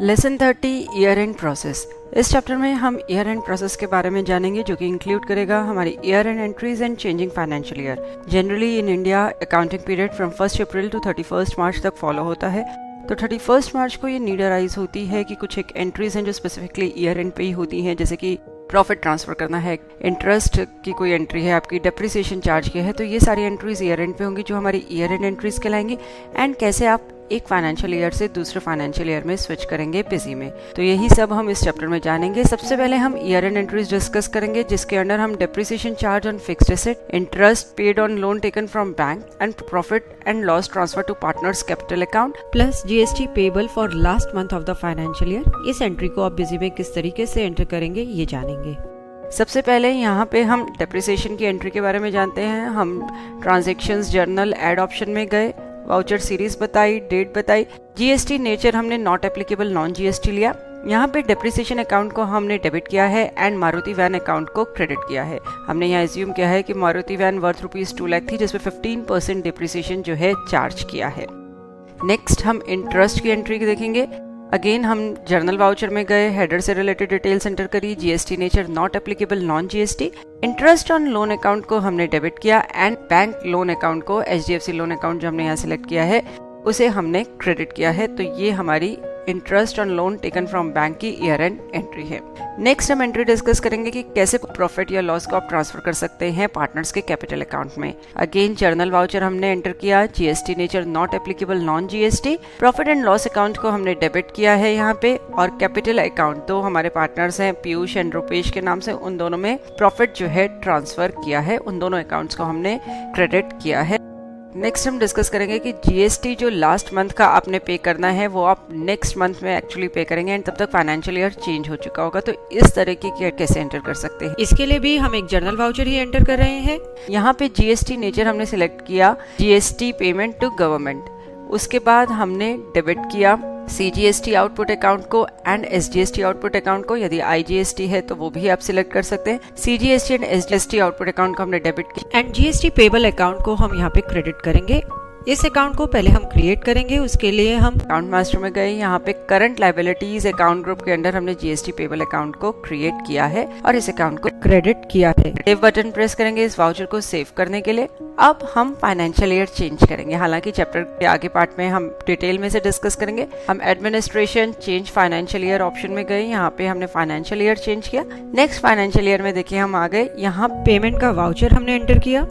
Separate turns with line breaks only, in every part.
Lesson 30 year and process. इस chapter में हम ईयर एंड प्रोसेस के बारे में जानेंगे, जो कि इंक्लूड करेगा हमारी year end entries and changing financial year. Generally in India accounting period from 1 April to 31 March तक फॉलो होता है। तो 31 मार्च को ये नीड अराइज होती है कि कुछ एक एंट्रीज हैं जो स्पेसिफिकली ईयर एंड पे ही होती हैं, जैसे कि प्रॉफिट ट्रांसफर करना है, इंटरेस्ट की कोई एंट्री है, आपकी डेप्रिसिएशन चार्ज की है। तो ये सारी एंट्रीज ईयर एंड पे होंगी, जो हमारी ईयर एंड एंट्रीज कहलाएंगी। एंड कैसे आप एक फाइनेंशियल ईयर से दूसरे फाइनेंशियल ईयर में स्विच करेंगे बिजी में, तो यही सब हम इस चैप्टर में जानेंगे। सबसे पहले हम ईयर एंड एंट्रीज डिस्कस करेंगे, जिसके अंडर हम depreciation charge on fixed asset, interest paid on loan taken from bank and profit and loss transfer to partners capital account plus GST payable for last month of the financial year. इस entry को आप busy में किस तरीके से enter करेंगे ये जानेंगे। सबसे पहले यहाँ पे हम डेप्रिसिएशन की एंट्री के बारे में जानते हैं। हम ट्रांजैक्शंस जर्नल ऐड ऑप्शन में गए, वाउचर सीरीज बताई, डेट बताई, जीएसटी नेचर हमने नॉट एप्लीकेबल नॉन जीएसटी लिया। यहाँ पे डेप्रिसिएशन अकाउंट को हमने डेबिट किया है एंड मारुति वैन अकाउंट को क्रेडिट किया है। हमने यहाँ एज्यूम किया है कि मारुति वैन वर्थ ₹2 लाख थी, जिसमें 15% डेप्रिसिएशन जो है चार्ज किया है। नेक्स्ट हम इंटरेस्ट की एंट्री देखेंगे। अगेन हम जर्नल वाउचर में गए, हेडर से रिलेटेड डिटेल्स एंटर करी, GST nature not applicable non GST. Interest on loan account को हमने डेबिट किया एंड बैंक लोन अकाउंट को, एचडीएफसी लोन अकाउंट जो हमने यहाँ सिलेक्ट किया है उसे हमने क्रेडिट किया है। तो ये हमारी interest on loan taken from bank की ईयर एंड एंट्री है। नेक्स्ट हम एंट्री डिस्कस करेंगे कि कैसे प्रॉफिट या लॉस को आप ट्रांसफर कर सकते हैं पार्टनर्स के कैपिटल अकाउंट में। अगेन जर्नल वाउचर हमने एंटर किया, GST nature not applicable non GST, profit and loss account को हमने डेबिट किया है यहाँ पे, और कैपिटल अकाउंट दो हमारे पार्टनर्स हैं पीयूष एंड रुपेश के नाम से, उन दोनों में प्रॉफिट जो है ट्रांसफर किया है, उन दोनों अकाउंट्स को हमने क्रेडिट किया है। नेक्स्ट हम डिस्कस करेंगे कि जीएसटी जो लास्ट मंथ का आपने पे करना है वो आप नेक्स्ट मंथ में एक्चुअली पे करेंगे एंड तब तक फाइनेंशियल ईयर चेंज हो चुका होगा। तो इस तरीके की कैसे एंटर कर सकते हैं, इसके लिए भी हम एक जर्नल वाउचर ही एंटर कर रहे हैं। यहाँ पे जीएसटी नेचर हमने सिलेक्ट किया जीएसटी पेमेंट टू गवर्नमेंट, उसके बाद हमने डेबिट किया सीजीएसटी आउटपुट अकाउंट को एंड एसजीएसटी आउटपुट अकाउंट को। यदि आईजीएसटी है तो वो भी आप सिलेक्ट कर सकते हैं। CGST and SGST output account को हमने डेबिट किया एंड जीएसटी पेबल अकाउंट को हम यहाँ पे क्रेडिट करेंगे। इस अकाउंट को पहले हम क्रिएट करेंगे, उसके लिए हम अकाउंट मास्टर में गए, यहाँ पे करंट लायबिलिटीज अकाउंट ग्रुप के अंडर हमने जीएसटी पेबल अकाउंट को क्रिएट किया है और इस अकाउंट को क्रेडिट किया है। सेव बटन प्रेस करेंगे इस वाउचर को सेव करने के लिए। अब हम फाइनेंशियल ईयर चेंज करेंगे, हालांकि चैप्टर के आगे पार्ट में हम डिटेल में से डिस्कस करेंगे। हम administration change financial year option में गए, यहाँ पे हमने फाइनेंशियल ईयर चेंज किया। नेक्स्ट फाइनेंशियल ईयर में देखिए हम आ गए, यहाँ पेमेंट का वाउचर हमने एंटर किया,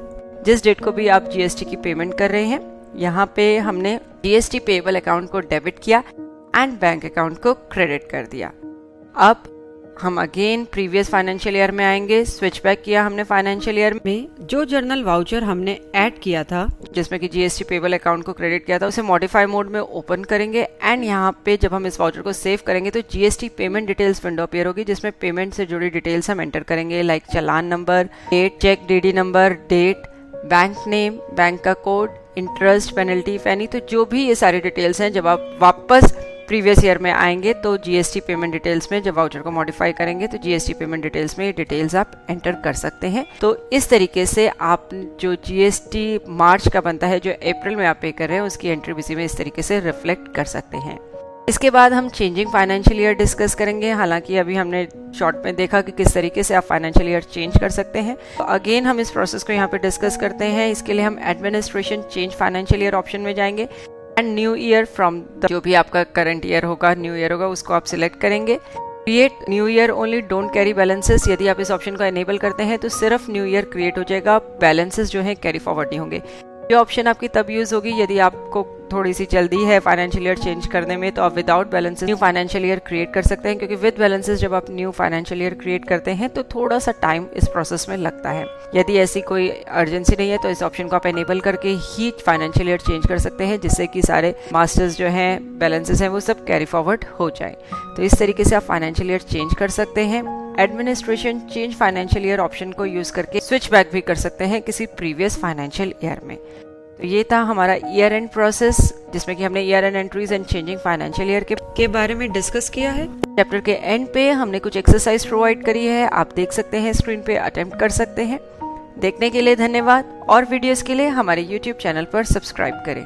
जिस डेट को भी आप जीएसटी की पेमेंट कर रहे हैं। यहाँ पे हमने जीएसटी पेबल अकाउंट को डेबिट किया एंड बैंक अकाउंट को क्रेडिट कर दिया। अब हम अगेन प्रीवियस फाइनेंशियल ईयर में आएंगे, स्विच बैक किया हमने फाइनेंशियल ईयर में। जो जर्नल वाउचर हमने ऐड किया था जिसमें कि जीएसटी पेबल अकाउंट को क्रेडिट किया था, उसे मॉडिफाई मोड में ओपन करेंगे एंड यहाँ पे जब हम इस वाउचर को सेव करेंगे तो GST payment details window appear होगी, जिसमें पेमेंट से जुड़ी डिटेल्स हम एंटर करेंगे, like challan number, date, cheque DD number, date, bank name, bank का कोड, इंटरेस्ट, पेनल्टी, फैनी। तो जो भी ये सारी डिटेल्स हैं, जब आप वापस प्रीवियस ईयर में आएंगे तो जीएसटी पेमेंट डिटेल्स में जब वाउचर को मॉडिफाई करेंगे तो जीएसटी पेमेंट डिटेल्स में ये डिटेल्स आप एंटर कर सकते हैं। तो इस तरीके से आप जो जीएसटी मार्च का बनता है, जो अप्रैल में आप पे कर रहे हैं, उसकी एंट्री बीसी में इस तरीके से रिफ्लेक्ट कर सकते हैं। इसके बाद हम चेंजिंग फाइनेंशियल ईयर डिस्कस करेंगे, हालांकि अभी हमने शॉर्ट में देखा कि किस तरीके से आप फाइनेंशियल ईयर चेंज कर सकते हैं। तो अगेन हम इस प्रोसेस को यहाँ पे डिस्कस करते हैं। इसके लिए हम administration change financial year option में जाएंगे एंड न्यू ईयर फ्रॉम जो भी आपका करंट ईयर होगा, न्यू ईयर होगा, उसको आप सिलेक्ट करेंगे। Create new year only don't carry balances, यदि आप इस ऑप्शन को एनेबल करते हैं तो सिर्फ न्यू ईयर क्रिएट हो जाएगा, बैलेंसेस जो है कैरी फॉरवर्ड नहीं होंगे। ये ऑप्शन आपकी तब यूज होगी यदि आपको थोड़ी सी जल्दी है फाइनेंशियल ईयर चेंज करने में, तो आप without balances new financial year create कर सकते हैं, क्योंकि विद बैलेंसेस जब आप न्यू फाइनेंशियल ईयर क्रिएट करते हैं तो थोड़ा सा टाइम इस प्रोसेस में लगता है। यदि ऐसी कोई अर्जेंसी नहीं है तो इस ऑप्शन को आप एनेबल करके ही फाइनेंशियल ईयर चेंज कर सकते हैं, जिससे कि सारे मास्टर्स जो हैं, बैलेंसेस हैं, वो सब कैरी फॉरवर्ड हो जाए। तो इस तरीके से आप फाइनेंशियल ईयर चेंज कर सकते हैं। Administration change financial year option को यूज करके स्विच बैक भी कर सकते हैं किसी प्रीवियस फाइनेंशियल ईयर में। तो ये था हमारा ईयर एंड प्रोसेस, जिसमें कि हमने year end entries and changing financial year के बारे में डिस्कस किया है। चैप्टर के एंड पे हमने कुछ एक्सरसाइज प्रोवाइड करी है, आप देख सकते हैं स्क्रीन पे, अटेम्प्ट कर सकते हैं। देखने के लिए धन्यवाद और वीडियोस के लिए हमारे YouTube चैनल पर सब्सक्राइब करें।